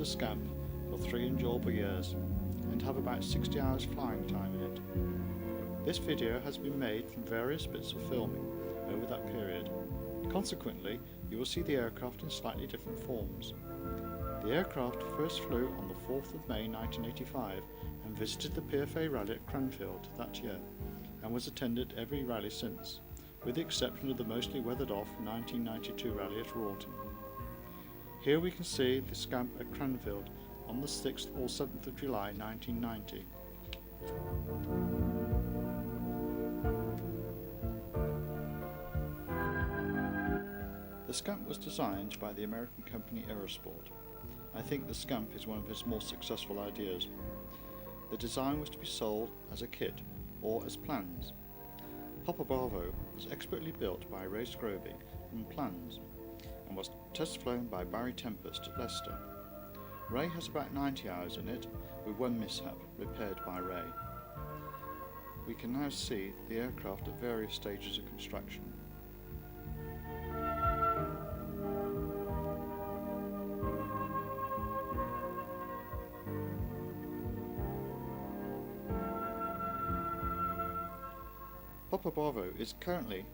the Scamp for 3 enjoyable years and have about 60 hours flying time in it. This video has been made from various bits of filming over that period. Consequently, you will see the aircraft in slightly different forms. The aircraft first flew on the 4th of May 1985 and visited the PFA rally at Cranfield that year, and was attended every rally since, with the exception of the mostly weathered off 1992 rally at Rawton. Here we can see the Scamp at Cranfield on the 6th or 7th of July 1990. The Scamp was designed by the American company Aerosport. I think the Scamp is one of his more successful ideas. The design was to be sold as a kit or as plans. Papa Bravo was expertly built by Ray Scroby from plans and was test flown by Barry Tempest at Leicester. Ray has about 90 hours in it, with one mishap repaired by Ray. We can now see the aircraft at various stages of construction. Papa Bravo is currently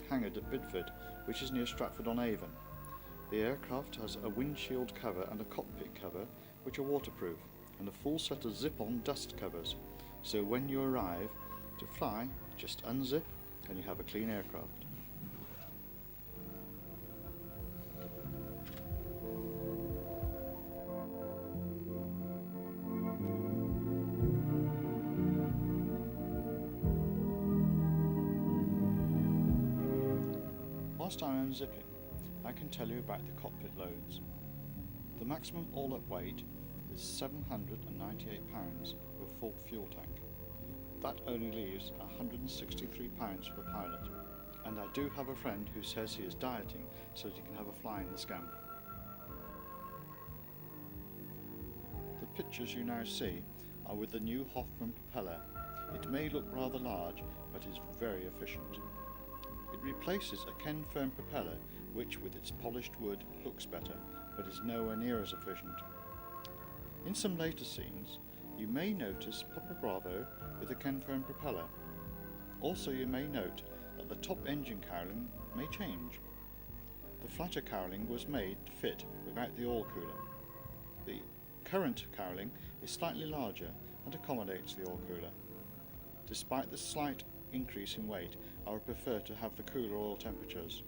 hangared at Bidford, which is near Stratford-on-Avon. The aircraft has a windshield cover and a cockpit cover, which are waterproof, and a full set of zip-on dust covers, so when you arrive to fly, just unzip and you have a clean aircraft. Whilst I'm unzipping, I can tell you about the cockpit loads. The maximum all-up weight is 798 pounds with full fuel tank. That only leaves 163 pounds for the pilot, and I do have a friend who says he is dieting so that he can have a fly in the Scamp. The pictures you now see are with the new Hoffman propeller. It may look rather large, but is very efficient. It replaces a Ken Firm propeller, which with its polished wood looks better, but is nowhere near as efficient. In some later scenes, you may notice Papa Bravo with a Ken Firm propeller. Also you may note that the top engine cowling may change. The flatter cowling was made to fit without the oil cooler. The current cowling is slightly larger and accommodates the oil cooler. Despite the slight increase in weight, I would prefer to have the cooler oil temperatures.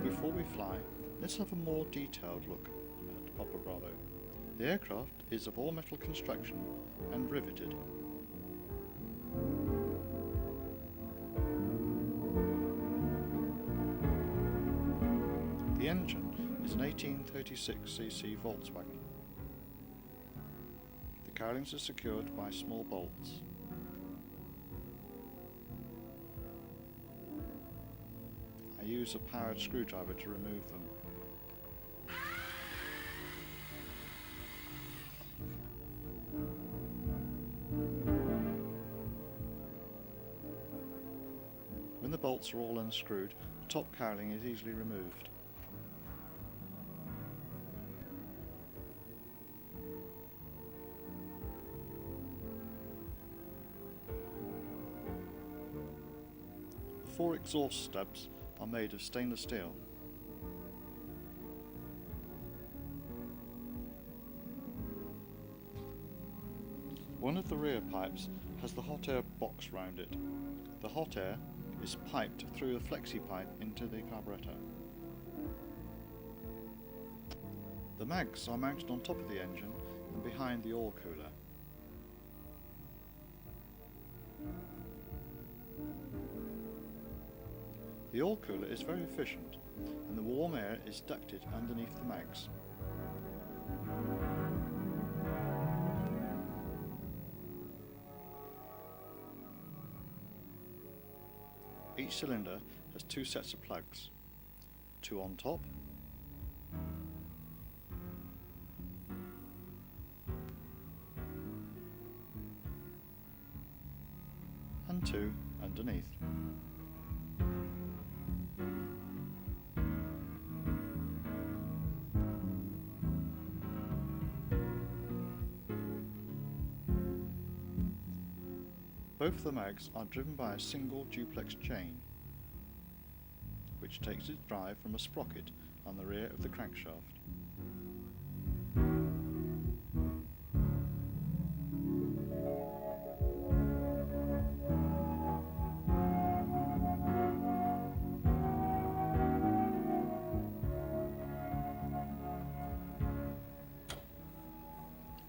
Before we fly, let's have a more detailed look at Papa Bravo. The aircraft is of all-metal construction and riveted. The engine is an 1836cc Volkswagen. The cowlings are secured by small bolts. I use a powered screwdriver to remove them. When the bolts are all unscrewed, the top cowling is easily removed. The 4 exhaust stubs are made of stainless steel. One of the rear pipes has the hot air box round it. The hot air is piped through a flexi pipe into the carburettor. The The mags are mounted on top of the engine and behind the oil cooler. The oil cooler is very efficient and the warm air is ducted underneath the mags. Each cylinder has two sets of plugs, two on top and two underneath. Both the mags are driven by a single duplex chain, which takes its drive from a sprocket on the rear of the crankshaft.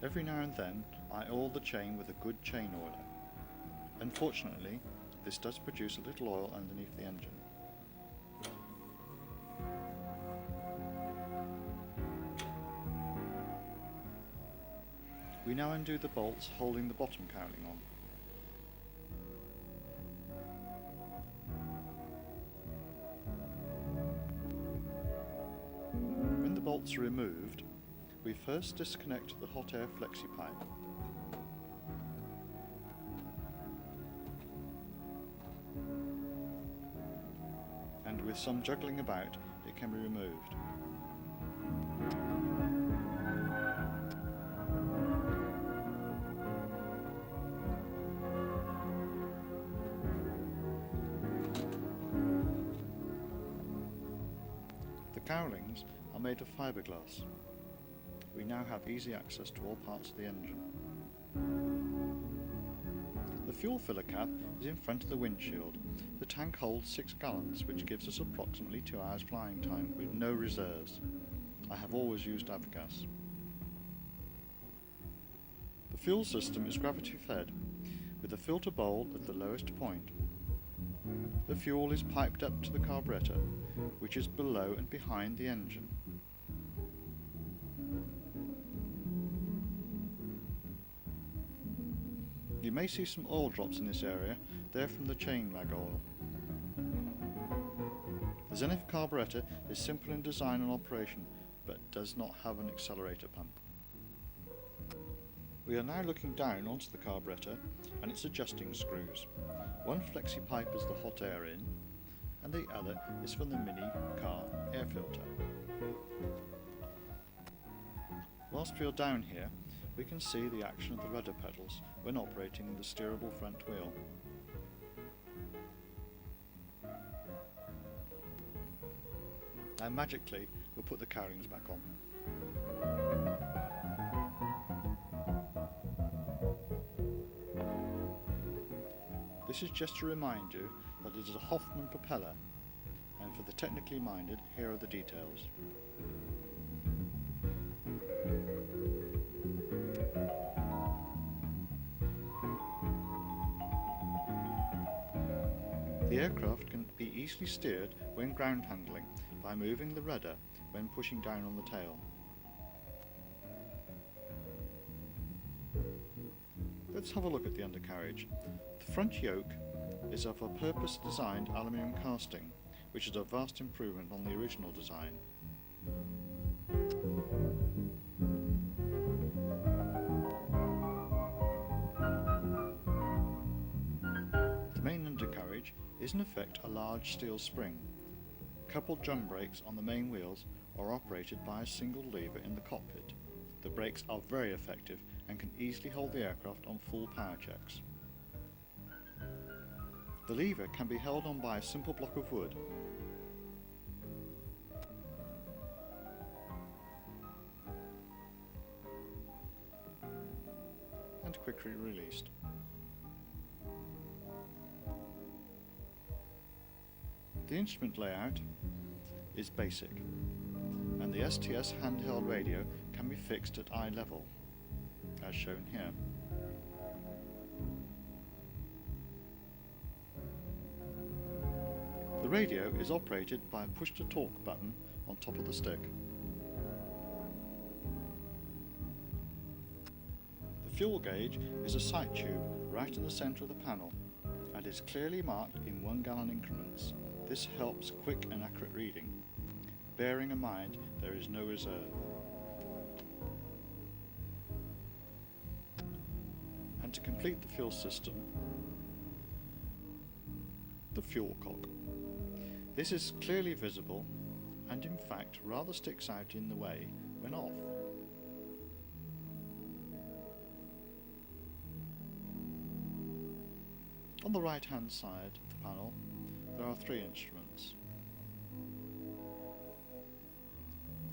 Every now and then I oil the chain with a good chain oiler. Unfortunately, this does produce a little oil underneath the engine. We now undo the bolts holding the bottom cowling on. When the bolts are removed, we first disconnect the hot air flexi pipe. And with some juggling about, it can be removed. The cowlings are made of fiberglass. We now have easy access to all parts of the engine. The fuel filler cap is in front of the windshield. The tank holds 6 gallons, which gives us approximately 2 hours flying time with no reserves. I have always used avgas. The fuel system is gravity fed, with the filter bowl at the lowest point. The fuel is piped up to the carburettor, which is below and behind the engine. You may see some oil drops in this area. They're from the chain mag oil. The Zenith carburettor is simple in design and operation, but does not have an accelerator pump. We are now looking down onto the carburettor and its adjusting screws. One flexi pipe is the hot air in, and the other is from the mini car air filter. Whilst we are down here, we can see the action of the rudder pedals when operating the steerable front wheel. Now magically, we'll put the cowlings back on. This is just to remind you that it is a Hoffman propeller, and for the technically minded, here are the details. The aircraft can be easily steered when ground handling by moving the rudder when pushing down on the tail. Let's have a look at the undercarriage. The front yoke is of a purpose-designed aluminium casting, which is a vast improvement on the original design. The main undercarriage is in effect a large steel spring. Coupled drum brakes on the main wheels are operated by a single lever in the cockpit. The brakes are very effective and can easily hold the aircraft on full power checks. The lever can be held on by a simple block of wood. And quickly released. The instrument layout is basic, and and the STS handheld radio can be fixed at eye level, as shown here. The radio is operated by a push-to-talk button on top of the stick. The fuel gauge is a sight tube right in the centre of the panel and is clearly marked in 1 gallon increments. This helps quick and accurate reading, bearing in mind there is no reserve. And to complete the fuel system, the fuel cock. This is clearly visible and in fact rather sticks out in the way when off. On the right hand side of the panel there are 3 instruments.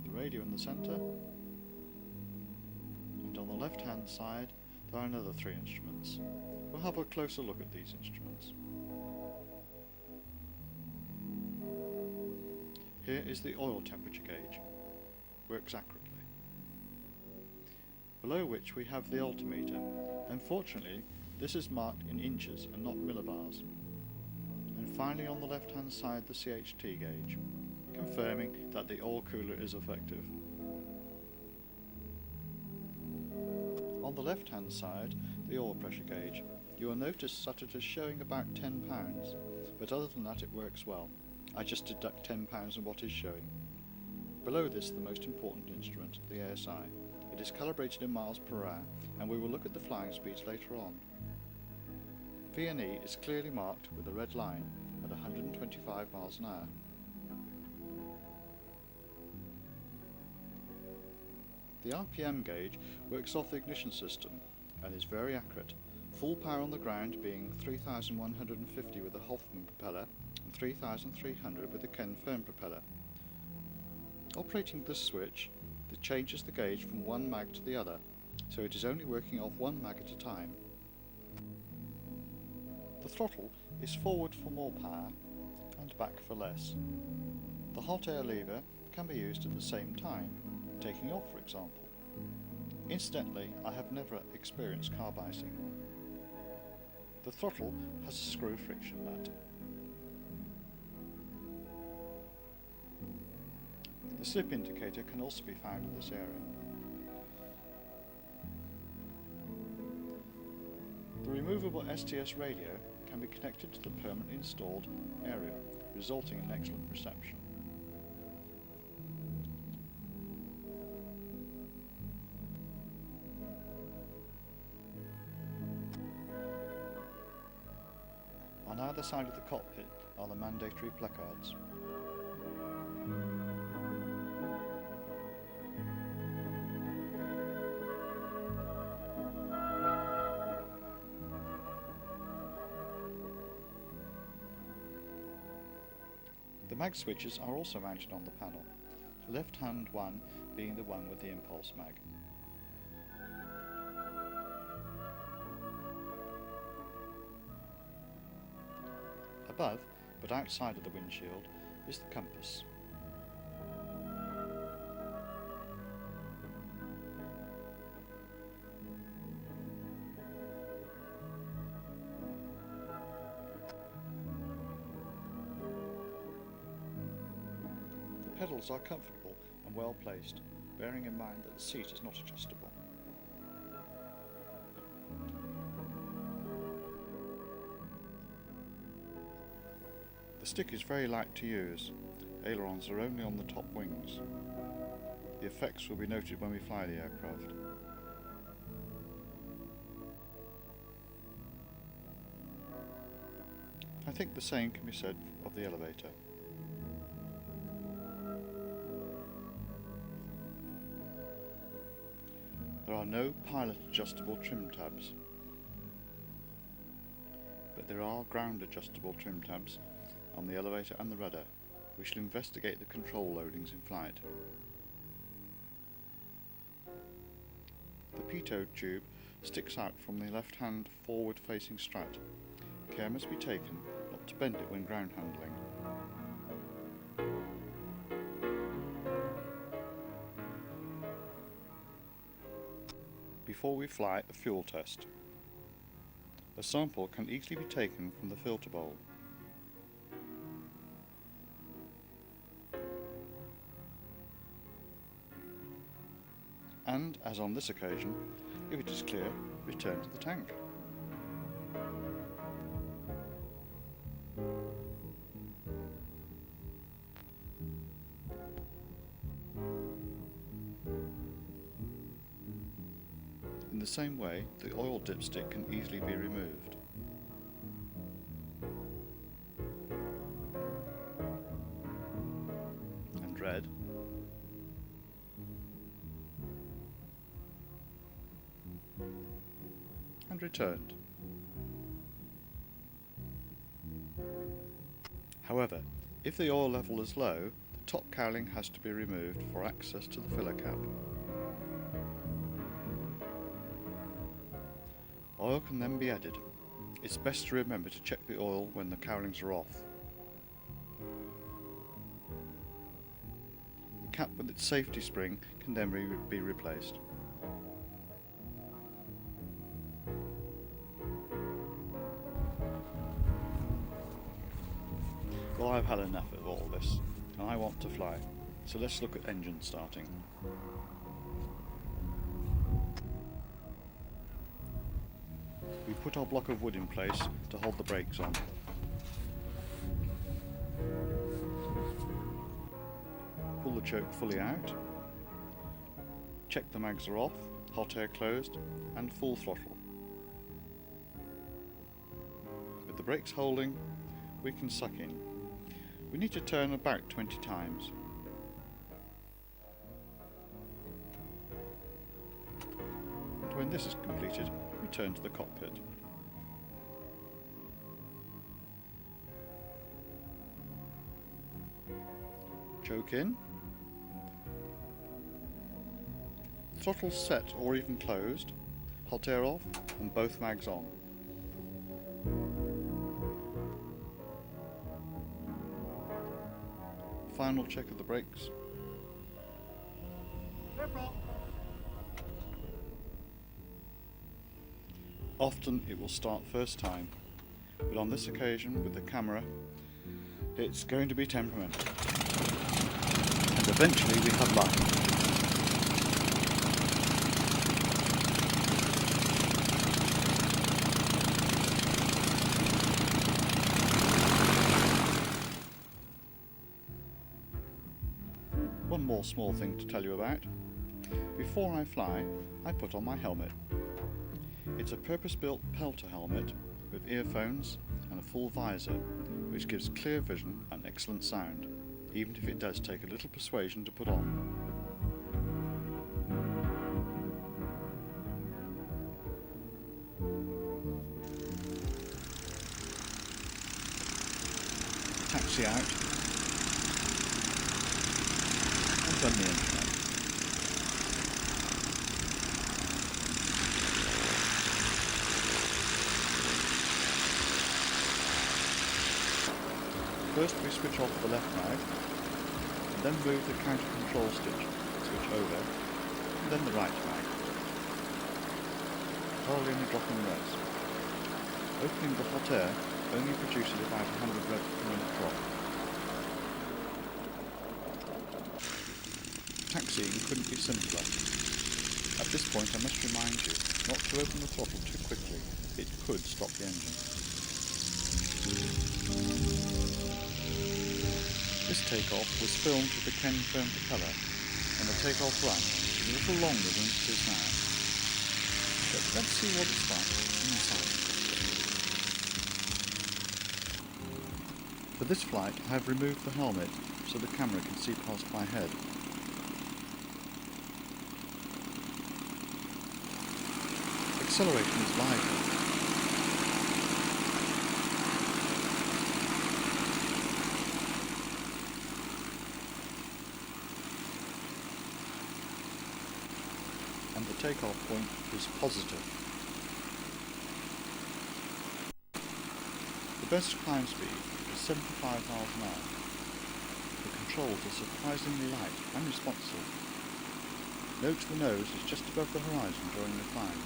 The radio in the centre, and on the left hand side there are another 3 instruments. We'll have a closer look at these instruments. Here is the oil temperature gauge, works accurately. Below which we have the altimeter. Unfortunately, this is marked in inches and not millibars. And finally on the left hand side the CHT gauge, confirming that the oil cooler is effective. On the left hand side, the oil pressure gauge. You will notice that it is showing about £10, but other than that it works well. I just deduct £10 from what is showing. Below this, the most important instrument, the ASI. It is calibrated in miles per hour, and we will look at the flying speeds later on. V&E is clearly marked with a red line at 125 miles an hour. The RPM gauge works off the ignition system and is very accurate. Full power on the ground being 3,150 with a Hoffman propeller and 3,300 with a Ken Firm propeller. Operating this switch, it changes the gauge from one mag to the other, so it is only working off one mag at a time. The throttle is forward for more power and back for less. The hot air lever can be used at the same time, taking off for example. Incidentally, I have never experienced carb icing. The throttle has a screw friction nut. The slip indicator can also be found in this area. The removable STS radio can be connected to the permanently installed aerial, resulting in excellent reception. On either side of the cockpit are the mandatory placards. The mag switches are also mounted on the panel, the left hand one being the one with the impulse mag. Above, but outside of the windshield, is the compass. The pedals are comfortable and well placed, bearing in mind that the seat is not adjustable. The stick is very light to use. Ailerons are only on the top wings. The effects will be noted when we fly the aircraft. I think the same can be said of the elevator. There are no pilot adjustable trim tabs, but there are ground adjustable trim tabs on the elevator and the rudder. We shall investigate the control loadings in flight. The pitot tube sticks out from the left-hand forward-facing strut. Care must be taken not to bend it when ground handling. before we fly a fuel test. A sample can easily be taken from the filter bowl. And, as on this occasion, if it is clear, return to the tank. In the same way, the oil dipstick can easily be removed. And red. And returned. However, if the oil level is low, the top cowling has to be removed for access to the filler cap. Oil can then be added. It's best to remember to check the oil when the cowlings are off. The cap with its safety spring can then be replaced. Well, I've had enough of all this, and I want to fly, so let's look at engine starting. We put our block of wood in place to hold the brakes on. Pull the choke fully out, check the mags are off, hot air closed, and full throttle. With the brakes holding, we can suck in. We need to turn about 20 times. And when this is completed, return to the cockpit. Choke in. Throttle set or even closed, hot air off, and both mags on. Final check of the brakes. Often it will start first time, but on this occasion with the camera, it's going to be temperamental. And eventually we have luck. One more small thing to tell you about. Before I fly, I put on my helmet. It's a purpose-built pelter helmet with earphones and a full visor, which gives clear vision and excellent sound, even if it does take a little persuasion to put on. Taxi out, and turn the engine on. First we switch off the left mag, and then move the counter control switch over, and then the right mag. Hardly any drop in revs. Opening the hot air only produces about 100 revs per minute drop. Taxiing couldn't be simpler. At this point I must remind you not to open the throttle too quickly. It could stop the engine. This takeoff was filmed with the Ken firm propeller, and the takeoff run is a little longer than it is now. But let's see what it's like inside. For this flight I have removed the helmet so the camera can see past my head. Acceleration is lively. And the takeoff point is positive. The best climb speed is 75 miles an hour. The controls are surprisingly light and responsive. Note the nose is just above the horizon during the climb.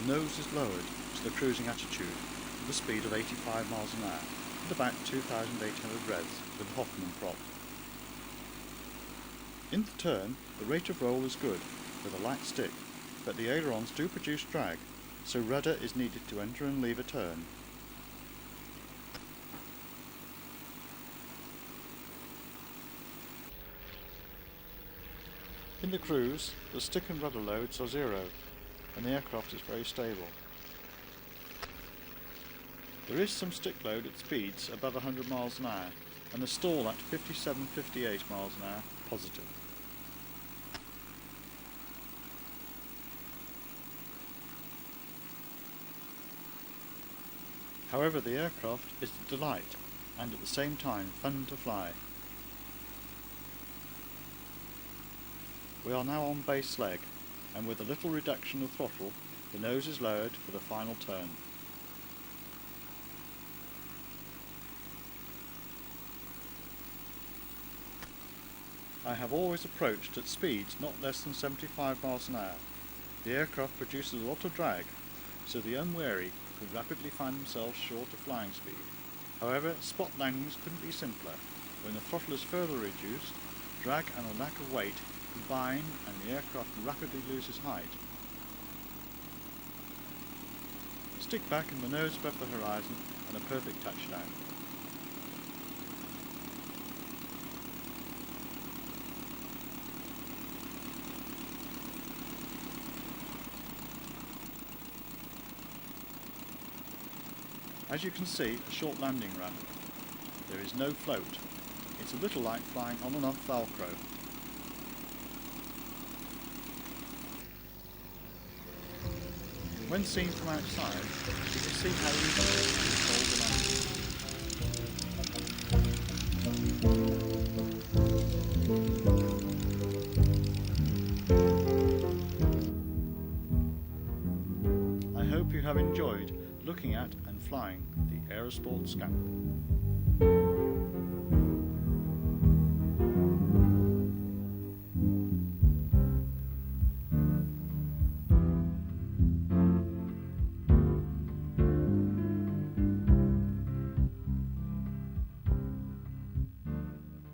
The nose is lowered to the cruising attitude with a speed of 85 miles an hour at about 2,800 revs with the Hoffman prop. In the turn, the rate of roll is good with a light stick, but the ailerons do produce drag, so rudder is needed to enter and leave a turn. In the cruise, the stick and rudder loads are zero, and the aircraft is very stable. There is some stick load at speeds above 100 miles an hour, and the stall at 57-58 miles an hour positive. However, the aircraft is a delight, and at the same time fun to fly. We are now on base leg, and with a little reduction of throttle, the nose is lowered for the final turn. I have always approached at speeds not less than 75 miles an hour. The aircraft produces a lot of drag, so the unwary could rapidly find themselves short of flying speed. However, spot landings couldn't be simpler. When the throttle is further reduced, drag and a lack of weight combine and the aircraft rapidly loses height. Stick back and the nose above the horizon and a perfect touchdown. As you can see, a short landing run. There is no float. It's a little like flying on and off Velcro. When seen from outside, you can see how easy it is to control the landing. I hope you have enjoyed looking at and flying the Aerosport Scamp.